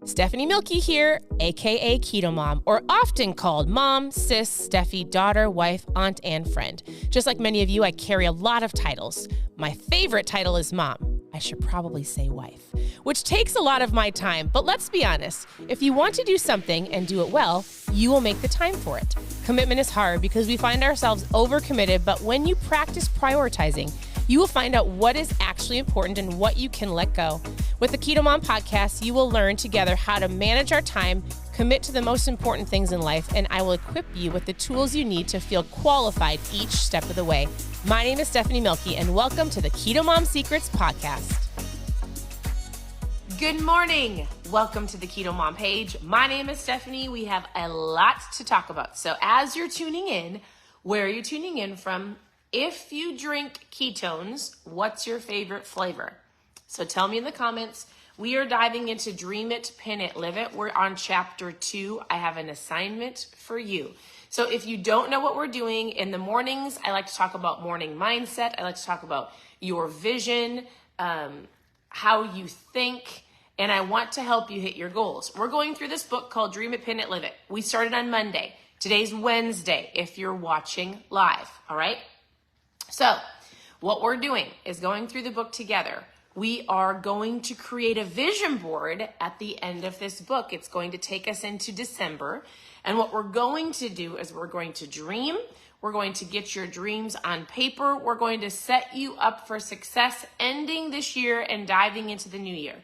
Stephanie Milky here, aka KetoMOM, or often called mom, sis, Steffi, daughter, wife, aunt, and friend. Just like many of you, I carry a lot of titles. My favorite title is mom. I should probably say wife, which takes a lot of my time. But let's be honest, if you want to do something and do it well, you will make the time for it. Commitment is hard because we find ourselves overcommitted, but when you practice prioritizing, you will find out what is actually important and what you can let go. With the KetoMOM podcast, you will learn together how to manage our time, commit to the most important things in life, and I will equip you with the tools you need to feel qualified each step of the way. My name is Stephanie Milky, and welcome to the KetoMOM Secrets podcast. Good morning. Welcome to the KetoMOM page. My name is Stephanie. We have a lot to talk about. So as you're tuning in, where are you tuning in from? If you drink ketones, what's your favorite flavor? So tell me in the comments. We are diving into Dream It, Pin It, Live It. We're on chapter 2. I have an assignment for you. So if you don't know what we're doing in the mornings, I like to talk about morning mindset. I like to talk about your vision, how you think, and I want to help you hit your goals. We're going through this book called Dream It, Pin It, Live It. We started on Monday. Today's Wednesday if you're watching live, all right? So what we're doing is going through the book together. We are going to create a vision board at the end of this book. It's going to take us into December. And what we're going to do is we're going to dream. We're going to get your dreams on paper. We're going to set you up for success ending this year and diving into the new year.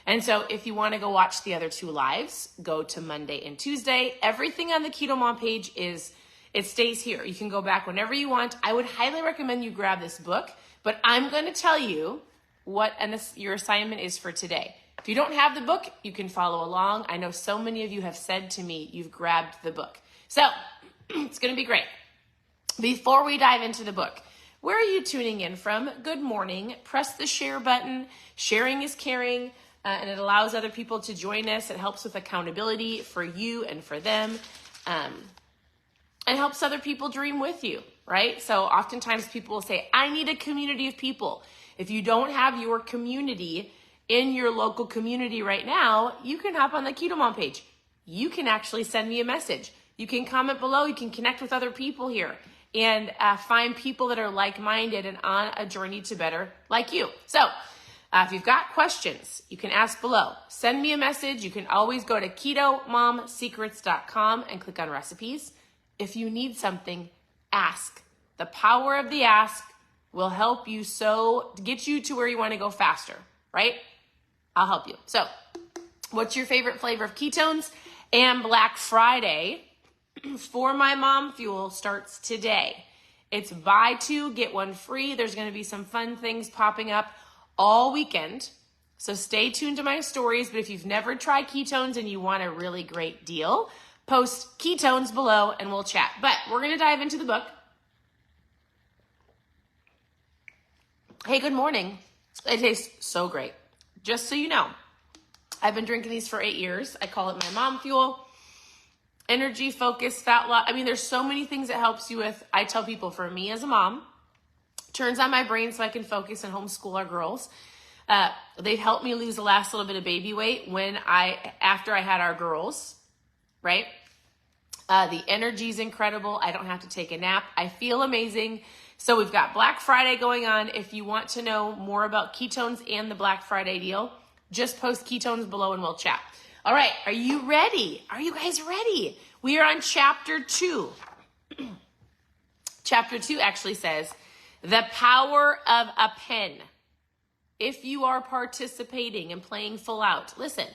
And so if you want to go watch the other 2 lives, go to Monday and Tuesday. Everything on the KetoMOM page it stays here. You can go back whenever you want. I would highly recommend you grab this book, but I'm going to tell you what your assignment is for today. If you don't have the book, you can follow along. I know so many of you have said to me you've grabbed the book. So it's going to be great. Before we dive into the book, where are you tuning in from? Good morning. Press the share button. Sharing is caring, and it allows other people to join us. It helps with accountability for you and for them. It helps other people dream with you, right? So oftentimes people will say, I need a community of people. If you don't have your community in your local community right now, you can hop on the KetoMOM page. You can actually send me a message. You can comment below. You can connect with other people here and find people that are like-minded and on a journey to better like you. So if you've got questions, you can ask below. Send me a message. You can always go to ketomomsecrets.com and click on recipes. If you need something, ask. The power of the ask will help you get you to where you want to go faster, right? I'll help you. So what's your favorite flavor of ketones? And Black Friday for my mom fuel starts today. It's buy 2, get 1 free. There's going to be some fun things popping up all weekend. So stay tuned to my stories. But if you've never tried ketones and you want a really great deal, post ketones below and we'll chat. But we're going to dive into the book. Hey, good morning. It tastes so great. Just so you know, I've been drinking these for 8 years. I call it my mom fuel. Energy, focus, fat loss. I mean, there's so many things it helps you with. I tell people, for me as a mom, turns on my brain so I can focus and homeschool our girls. They've helped me lose the last little bit of baby weight after I had our girls. Right? The energy is incredible. I don't have to take a nap. I feel amazing. So we've got Black Friday going on. If you want to know more about ketones and the Black Friday deal, just post ketones below and we'll chat. All right. Are you ready? Are you guys ready? We are on chapter 2. Chapter 2 actually says, the power of a pen. If you are participating and playing full out, listen,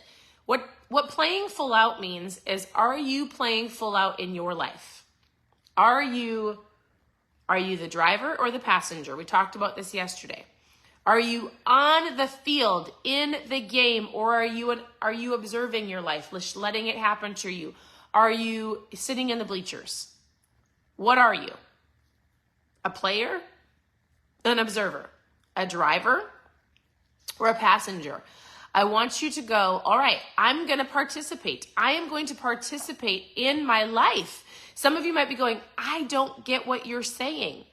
what playing full out means is, are you playing full out in your life? Are you the driver or the passenger? We talked about this yesterday. Are you on the field in the game, or are you observing your life, letting it happen to you? Are you sitting in the bleachers? What are you? A player? An observer? A driver? Or a passenger? I want you to go, all right, I'm going to participate. I am going to participate in my life. Some of you might be going, I don't get what you're saying.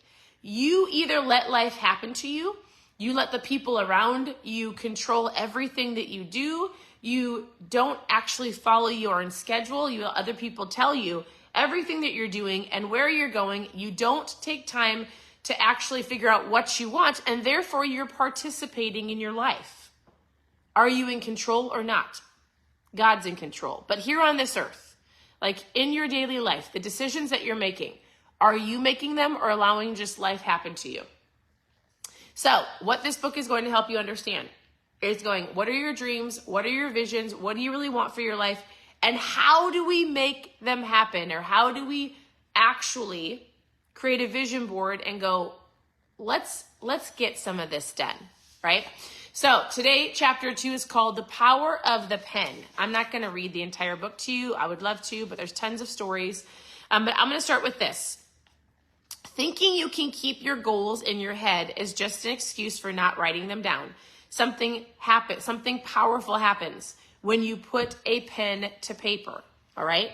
You either let life happen to you, you let the people around you control everything that you do, You don't actually follow your own schedule. You let other people tell you everything that you're doing and where you're going. You don't take time to actually figure out what you want, and therefore you're participating in your life. Are you in control or not? God's in control. But here on this earth, like in your daily life, the decisions that you're making, are you making them or allowing just life happen to you? So what this book is going to help you understand is going, what are your dreams? What are your visions? What do you really want for your life? And how do we make them happen? Or how do we actually create a vision board and go, let's get some of this done, right? So today, chapter 2 is called The Power of the Pen. I'm not going to read the entire book to you. I would love to, but there's tons of stories. But I'm going to start with this. Thinking you can keep your goals in your head is just an excuse for not writing them down. Something powerful happens when you put a pen to paper, all right?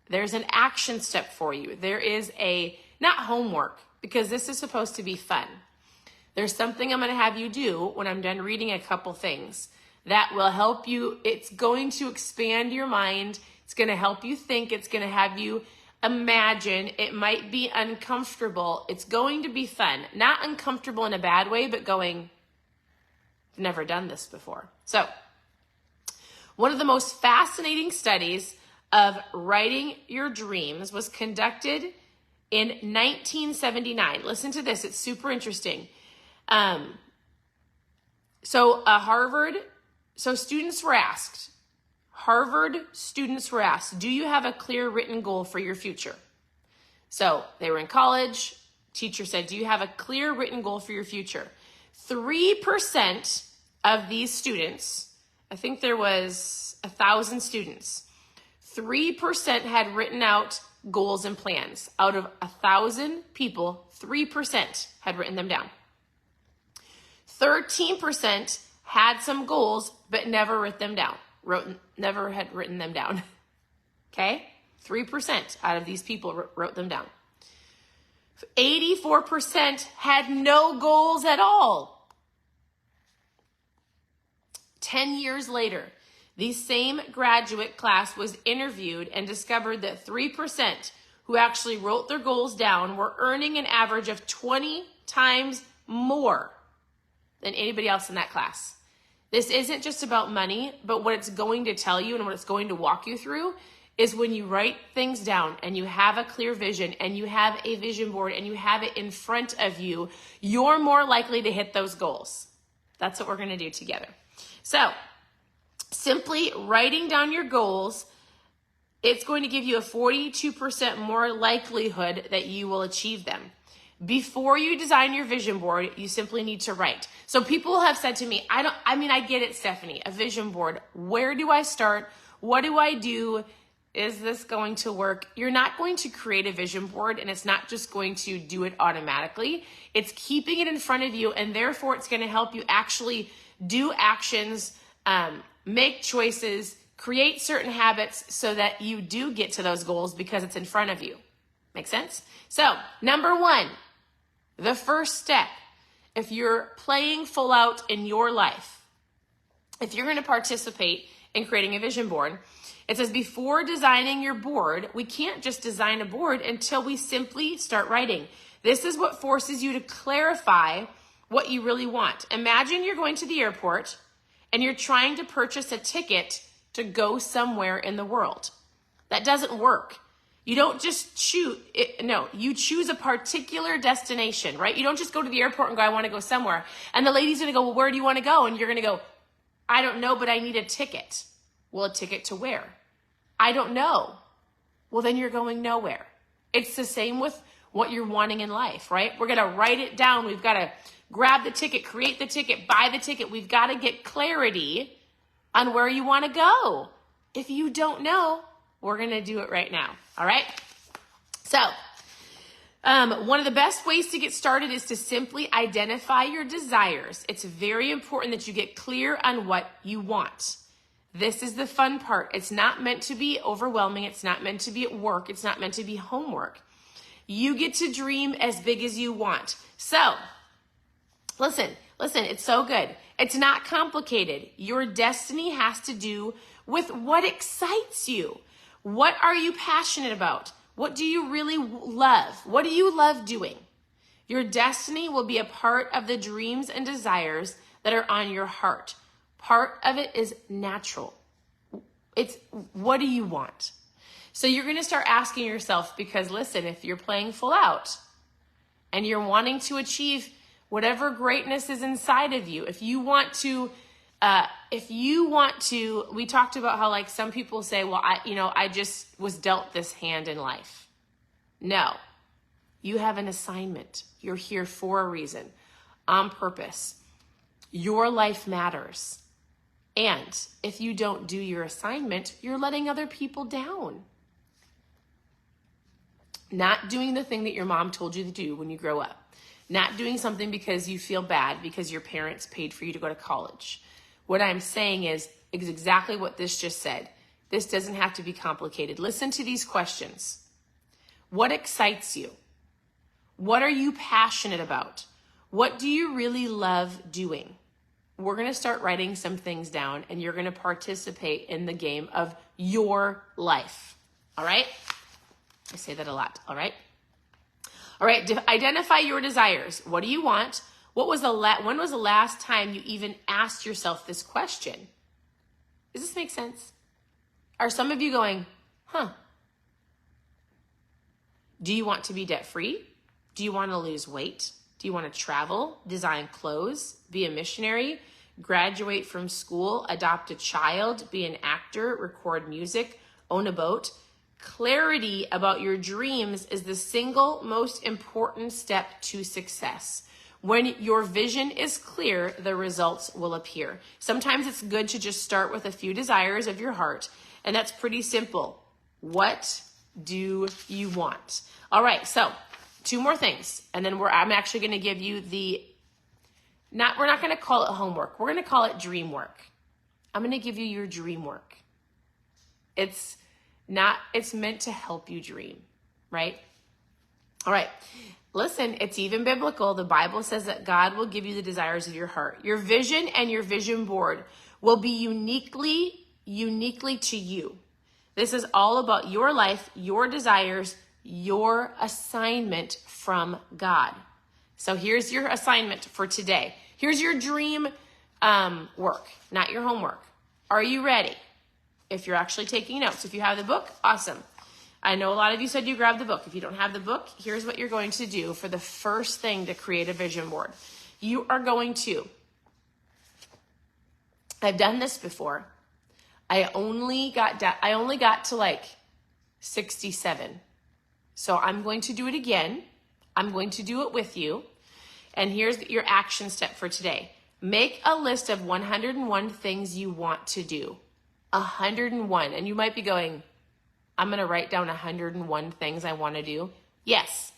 There's an action step for you. There is not homework, because this is supposed to be fun. There's something I'm going to have you do when I'm done reading a couple things that will help you. It's going to expand your mind. It's going to help you think. It's going to have you imagine. It might be uncomfortable. It's going to be fun. Not uncomfortable in a bad way, but going, I've never done this before. So, one of the most fascinating studies of writing your dreams was conducted in 1979. Listen to this. It's super interesting. Harvard students were asked, do you have a clear written goal for your future? So they were in college. Teacher said, do you have a clear written goal for your future? 3% of these students, I think there was 1,000 students, 3% had written out goals and plans. Out of 1,000 people, 3% had written them down. 13% had some goals, but never wrote them down. Never had written them down. Okay? 3% out of these people wrote them down. 84% had no goals at all. 10 years later, the same graduate class was interviewed and discovered that 3% who actually wrote their goals down were earning an average of 20 times more than anybody else in that class. This isn't just about money, but what it's going to tell you and what it's going to walk you through is when you write things down and you have a clear vision and you have a vision board and you have it in front of you, you're more likely to hit those goals. That's what we're going to do together. So, simply writing down your goals, it's going to give you a 42% more likelihood that you will achieve them. Before you design your vision board, you simply need to write. So people have said to me, I get it, Stephanie, a vision board. Where do I start? What do I do? Is this going to work? You're not going to create a vision board, and it's not just going to do it automatically. It's keeping it in front of you, and therefore it's going to help you actually do actions, make choices, create certain habits so that you do get to those goals because it's in front of you. Make sense? So, number 1, the first step, if you're playing full out in your life, if you're going to participate in creating a vision board, it says before designing your board, we can't just design a board until we simply start writing. This is what forces you to clarify what you really want. Imagine you're going to the airport and you're trying to purchase a ticket to go somewhere in the world. That doesn't work. You don't just choose, you choose a particular destination, right? You don't just go to the airport and go, I want to go somewhere. And the lady's going to go, well, where do you want to go? And you're going to go, I don't know, but I need a ticket. Well, a ticket to where? I don't know. Well, then you're going nowhere. It's the same with what you're wanting in life, right? We're going to write it down. We've got to grab the ticket, create the ticket, buy the ticket. We've got to get clarity on where you want to go. If you don't know, we're going to do it right now. All right. So, one of the best ways to get started is to simply identify your desires. It's very important that you get clear on what you want. This is the fun part. It's not meant to be overwhelming. It's not meant to be at work. It's not meant to be homework. You get to dream as big as you want. So, listen, Listen, it's so good. It's not complicated. Your destiny has to do with what excites you. What are you passionate about? What do you really love? What do you love doing? Your destiny will be a part of the dreams and desires that are on your heart. Part of it is natural. It's what do you want? So you're going to start asking yourself, because listen, if you're playing full out and you're wanting to achieve whatever greatness is inside of you, if you want to, we talked about how like some people say, well, I just was dealt this hand in life. No, you have an assignment. You're here for a reason, on purpose. Your life matters. And if you don't do your assignment, you're letting other people down. Not doing the thing that your mom told you to do when you grow up. Not doing something because you feel bad because your parents paid for you to go to college. What I'm saying is exactly what this just said. This doesn't have to be complicated. Listen to these questions. What excites you? What are you passionate about? What do you really love doing? We're going to start writing some things down, and you're going to participate in the game of your life. All right? I say that a lot. All right? All right. Identify your desires. What do you want? When was the last time you even asked yourself this question? Does this make sense? Are some of you going, Do you want to be debt-free? Do you want to lose weight? Do you want to travel, design clothes, be a missionary, graduate from school, adopt a child, be an actor, record music, own a boat? Clarity about your dreams is the single most important step to success. When your vision is clear, the results will appear. Sometimes it's good to just start with a few desires of your heart, and that's pretty simple. What do you want? All right, so 2 more things, and then I'm actually going to give you we're not going to call it homework. We're going to call it dream work. I'm going to give you your dream work. It's meant to help you dream, right? All right. Listen, it's even biblical. The Bible says that God will give you the desires of your heart. Your vision and your vision board will be uniquely to you. This is all about your life, your desires, your assignment from God. So here's your assignment for today. Here's your dream work, not your homework. Are you ready? If you're actually taking notes, if you have the book, awesome. I know a lot of you said you grabbed the book. If you don't have the book, here's what you're going to do for the first thing to create a vision board. You are going to, I've done this before. I only got to like 67. So I'm going to do it again. I'm going to do it with you. And here's your action step for today. Make a list of 101 things you want to do. 101. And you might be going, I'm going to write down 101 things I want to do. Yes.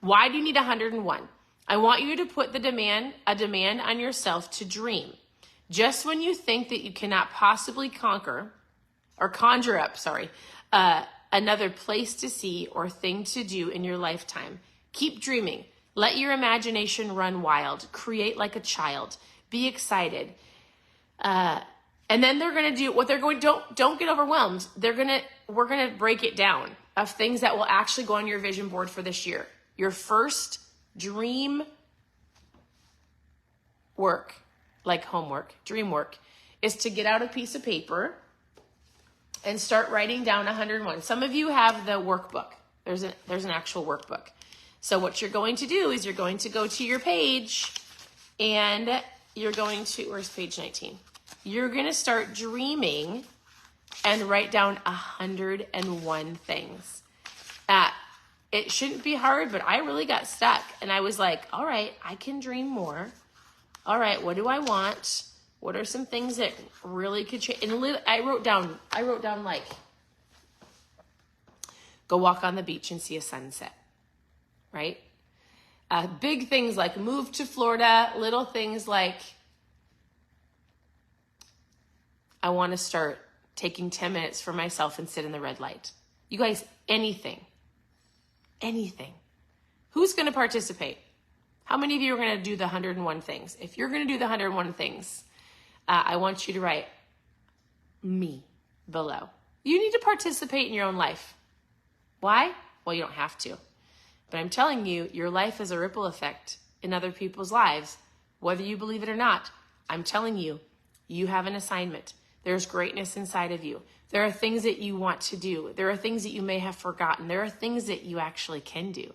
Why do you need 101? I want you to put a demand on yourself to dream. Just when you think that you cannot possibly conjure up, another place to see or thing to do in your lifetime, keep dreaming. Let your imagination run wild. Create like a child. Be excited. And then they're going to do what they're going. Don't get overwhelmed. We're going to break it down of things that will actually go on your vision board for this year. Your first dream work, like homework, dream work, is to get out a piece of paper and start writing down 101. Some of you have the workbook. There's an actual workbook. So what you're going to do is you're going to go to your page and you're going to, where's page 19? You're going to start dreaming and write down 101 things. It shouldn't be hard, but I really got stuck. And I was like, all right, I can dream more. All right, what do I want? What are some things that really could change? And I wrote down like, go walk on the beach and see a sunset, right? Big things like move to Florida, little things like, I want to start taking 10 minutes for myself and sit in the red light. You guys, anything. Who's going to participate? How many of you are going to do the 101 things? If you're going to do the 101 things, I want you to write me below. You need to participate in your own life. Why? Well, you don't have to. But I'm telling you, your life is a ripple effect in other people's lives, whether you believe it or not. I'm telling you, you have an assignment. There's greatness inside of you. There are things that you want to do. There are things that you may have forgotten. There are things that you actually can do.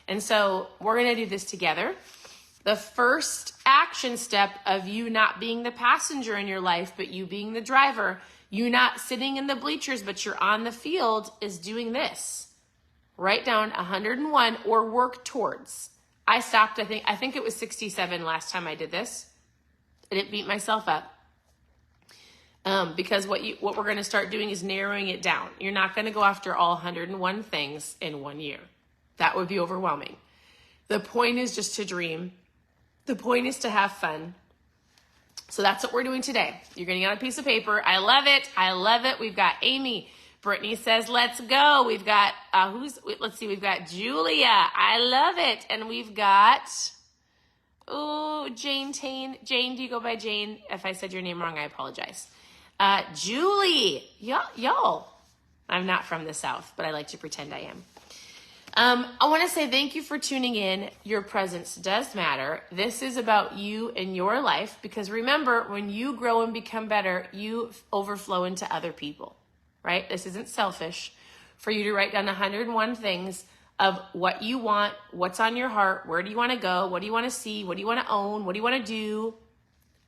And so we're going to do this together. The first action step of you not being the passenger in your life, but you being the driver, you not sitting in the bleachers, but you're on the field, is doing this. Write down 101 or work towards. I stopped, I think it was 67 last time I did this. I didn't beat myself up. Because what we're going to start doing is narrowing it down. You're not going to go after all 101 things in 1 year. That would be overwhelming. The point is just to dream. The point is to have fun. So that's what we're doing today. You're going to get on a piece of paper. I love it. I love it. We've got Amy. Brittany says, let's go. We've got, we've got Julia. I love it. And we've got, Jane Tane. Jane, do you go by Jane? If I said your name wrong, I apologize. Julie, y'all, I'm not from the South, but I like to pretend I am. I want to say thank you for tuning in. Your presence does matter. This is about you and your life, because remember, when you grow and become better, you overflow into other people, right? This isn't selfish for you to write down 101 things of what you want, what's on your heart, where do you want to go, what do you want to see, what do you want to own, what do you want to do,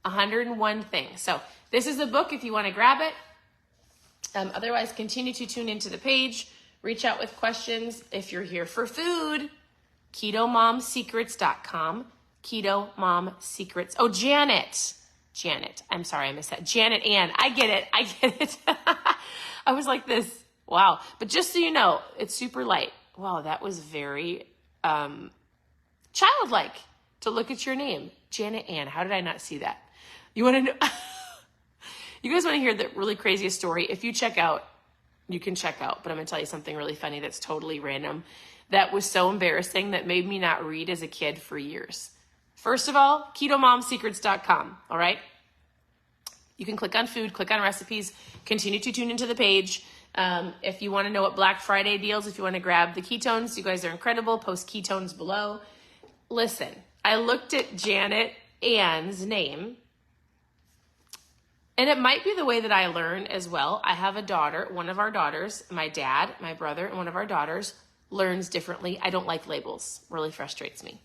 101 things. So this is a book if you want to grab it. Otherwise, continue to tune into the page. Reach out with questions. If you're here for food, KetoMomSecrets.com. KetoMomSecrets. Oh, Janet. I'm sorry, I missed that. Janet Ann. I get it. I was like this. Wow. But just so you know, it's super light. Wow, that was very childlike to look at your name. Janet Ann. How did I not see that? You want to know? You guys want to hear the really craziest story? If you check out, you can check out, but I'm going to tell you something really funny that's totally random that was so embarrassing that made me not read as a kid for years. First of all, KetoMomSecrets.com, all right? You can click on food, click on recipes, continue to tune into the page. If you want to know what Black Friday deals, if you want to grab the ketones, you guys are incredible. Post ketones below. Listen, I looked at Janet Ann's name, and it might be the way that I learn as well. I have a daughter, one of our daughters, my dad, my brother, and one of our daughters learns differently. I don't like labels. Really frustrates me.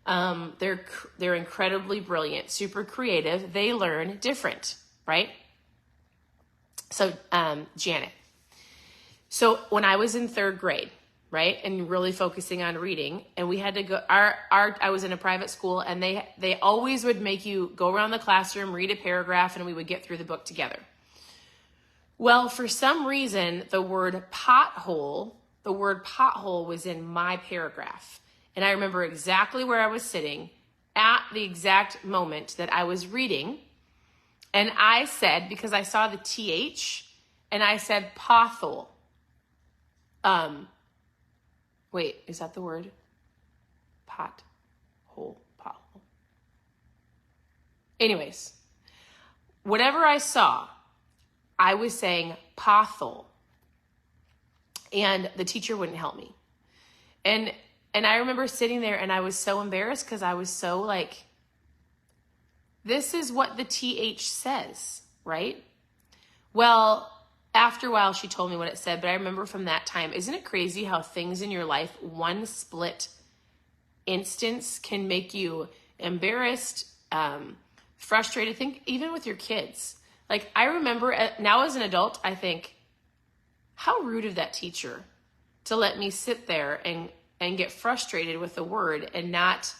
They're incredibly brilliant, super creative. They learn different, right? So, Janet. So when I was in 3rd grade, right, and really focusing on reading, and we had to go, I was in a private school, and they always would make you go around the classroom, read a paragraph, and we would get through the book together. Well, for some reason, the word pothole was in my paragraph. And I remember exactly where I was sitting at the exact moment that I was reading. And I said, because I saw the TH, and I said pothole. Wait, is that the word? Pothole. Anyways, whatever I saw, I was saying pothole. And the teacher wouldn't help me. And I remember sitting there, and I was so embarrassed because I was so like, this is what the TH says, right? Well, after a while, she told me what it said, but I remember from that time, isn't it crazy how things in your life, one split instance can make you embarrassed, frustrated? Think even with your kids. Like, I remember now as an adult, I think, how rude of that teacher to let me sit there and get frustrated with the word and not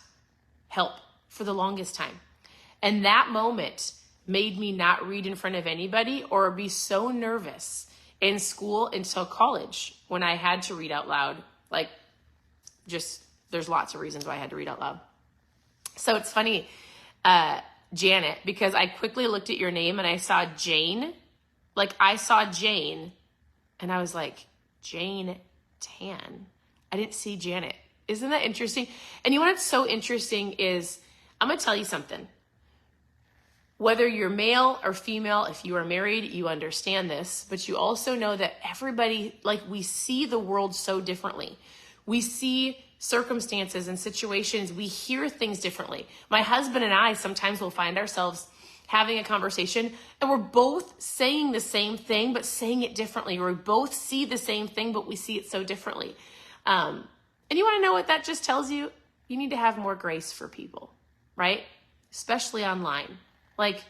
help for the longest time. And that moment made me not read in front of anybody or be so nervous in school until college when I had to read out loud. Like, just, there's lots of reasons why I had to read out loud. So it's funny, Janet, because I quickly looked at your name and I saw Jane. Like, I saw Jane and I was like, Jane Tan. I didn't see Janet. Isn't that interesting? And you know what's so interesting is, I'm going to tell you something. Whether you're male or female, if you are married, you understand this, but you also know that everybody, like, we see the world so differently. We see circumstances and situations, we hear things differently. My husband and I sometimes will find ourselves having a conversation and we're both saying the same thing, but saying it differently. Or we both see the same thing, but we see it so differently. And you want to know what that just tells you? You need to have more grace for people, right? Especially online. Like,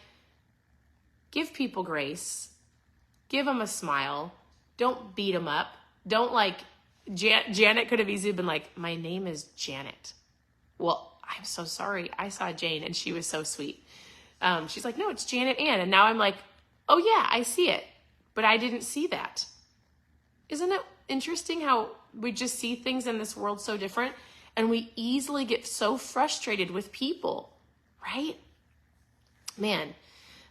give people grace. Give them a smile. Don't beat them up. Don't like, Janet could have easily been like, my name is Janet. Well, I'm so sorry. I saw Jane and she was so sweet. She's like, no, it's Janet Ann. And now I'm like, oh yeah, I see it. But I didn't see that. Isn't it interesting how we just see things in this world so different? And we easily get so frustrated with people, right? Man,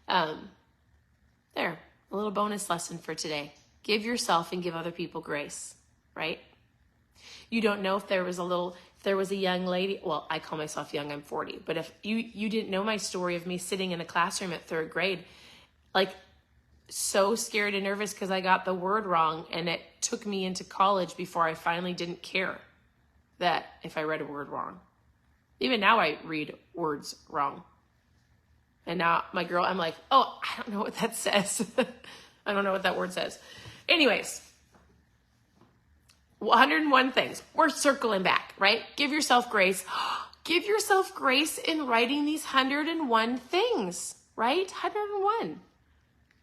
there, a little bonus lesson for today. Give yourself and give other people grace, right? You don't know if there was a young lady, well, I call myself young, I'm 40, but if you didn't know my story of me sitting in a classroom at 3rd grade, like so scared and nervous because I got the word wrong, and it took me into college before I finally didn't care that if I read a word wrong. Even now I read words wrong. And now I'm like, oh, I don't know what that says. I don't know what that word says. Anyways, 101 things. We're circling back, right? Give yourself grace. Give yourself grace in writing these 101 things, right? 101.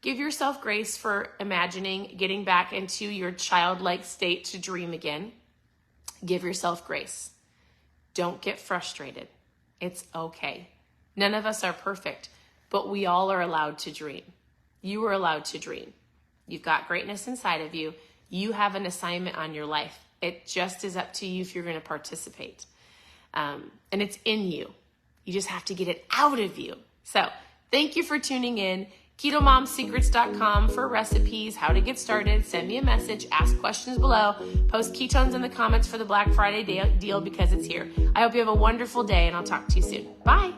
Give yourself grace for imagining getting back into your childlike state to dream again. Give yourself grace. Don't get frustrated. It's okay. None of us are perfect, but we all are allowed to dream. You are allowed to dream. You've got greatness inside of you. You have an assignment on your life. It just is up to you if you're going to participate. And it's in you. You just have to get it out of you. So thank you for tuning in. KetoMomSecrets.com for recipes, how to get started. Send me a message, ask questions below, post ketones in the comments for the Black Friday deal because it's here. I hope you have a wonderful day, and I'll talk to you soon. Bye.